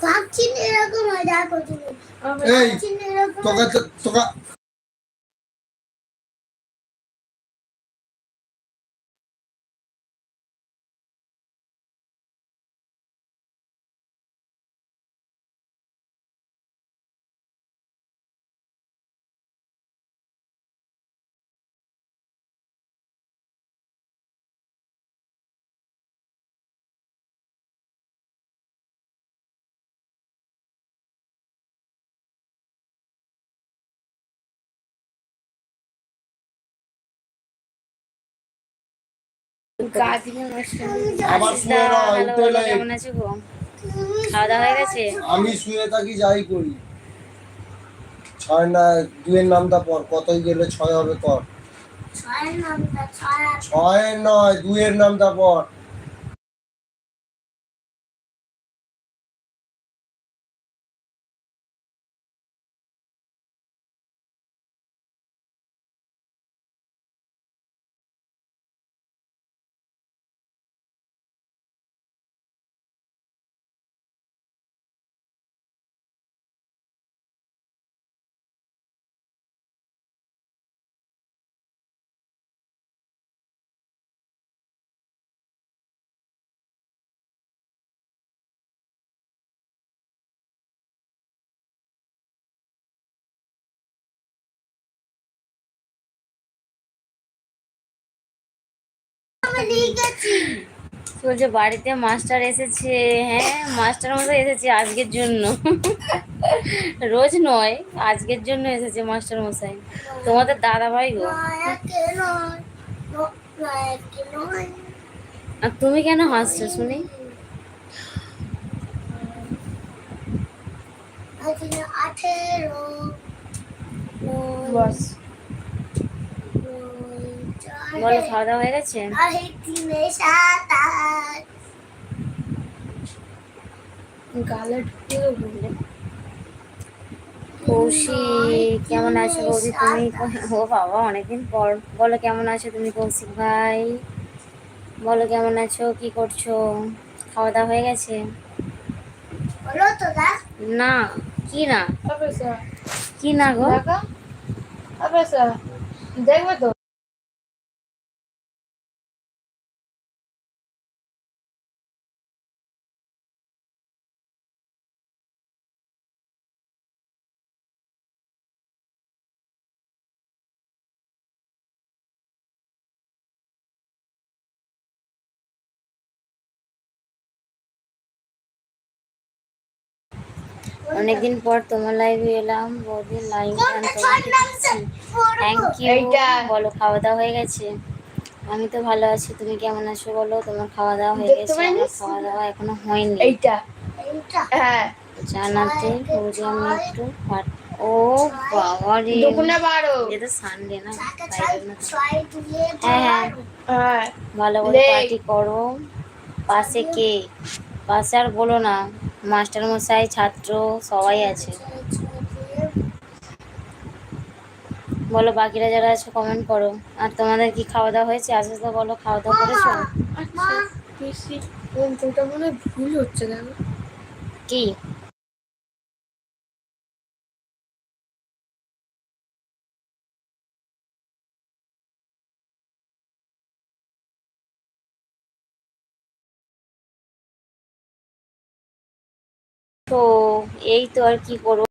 ভাবছি এরকম হয়, দেখো তুমি তোকে তোকে আবার শুয়ে না, উঠে লাই। কেমন আছো গো? খাওয়া দাওয়া হয়ে গেছে? আমি শুয়ে থাকি, যাই করি। 6 না 2 এর নামটা পর, কতই গেলে 6 হবে কর। 6 নয়, 2 এর নামটা পর। বলছে বাড়িতে মাস্টার এসেছে। হ্যাঁ, মাস্টার মশাই এসেছে আজকের জন্য। রোজ নয়, আজকের জন্য এসেছে মাস্টার মশাই। তোমাদের দাদা ভাই গো। আর তুমি কেন হাসছো শুনি? বলো, খাওয়া দাওয়া হয়ে গেছে? কৌশিক কেমন আছো বৌদি তুমি? ও বাবা, অনেকদিন পর। বলো কেমন আছো তুমি কৌশিক ভাই? বলো কেমন আছো, কি করছো? খাওয়া দাওয়া হয়ে গেছে? না, কি না? কি না গো? দেখবে তো। অনেকদিন পর তোমার লাইভে এলাম বৌদি, লাইভ থ্যাংক ইউ। বলো খাওয়া দাওয়া হয়ে গেছে? আমি তো ভালো আছি, তুমি কেমন আছো বলো? তোমার খাওয়া দাওয়া হয়ে গেছে? আমার খাওয়া দাওয়া এখনো হয়নি। জানাতে বৌদি আমি একটু ও বাবা রে, এটা সানডে না, হ্যাঁ হ্যাঁ, ভালো করে পার্টি করো। পাশে কে? পাশে আর বলো না, মাস্টার মশাই, ছাত্র সবাই আছে। বলো বাকিরা যারা আছে কমেন্ট করো। আর তোমাদের কি খাওয়া দাওয়া হয়েছে? আসো তো, বলো খাওয়া দাওয়া করেছো? ওটা মনে হয় ভুল হচ্ছে, দেখো কি তো, এই তো আর কি করবো।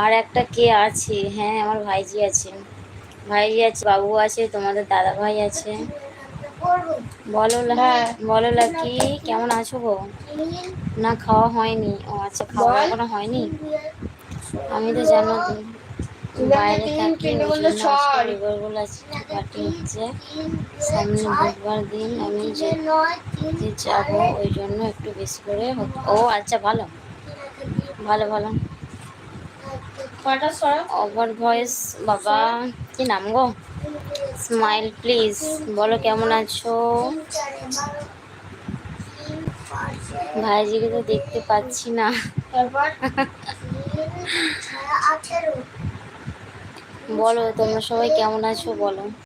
আর একটা কে আছে? হ্যাঁ, আমার ভাইজি আছে, ভাইজি আছে, বাবু আছে, তোমাদের দাদা ভাই আছে। বলো বলো লাকি কেমন আছো গো? না খাওয়া হয়নি? ও আচ্ছা, খাওয়া এখনো হয়নি। আমি তো জানো বাইরে থাকি, ওই জন্য আজকে রবিবারগুলো পার্টি হচ্ছে। সামনে বুধবার দিন আমি যেতে যাবো, ওই জন্য একটু বেশি করে ও আচ্ছা, ভালো ভালো ভালো। ওভার ভয়েস বাবা, কি নাম গো? Smile please. বলো কেমন আছো? ভাইজিকে তো দেখতে পাচ্ছি না। বলো তোমরা সবাই কেমন আছো বলো।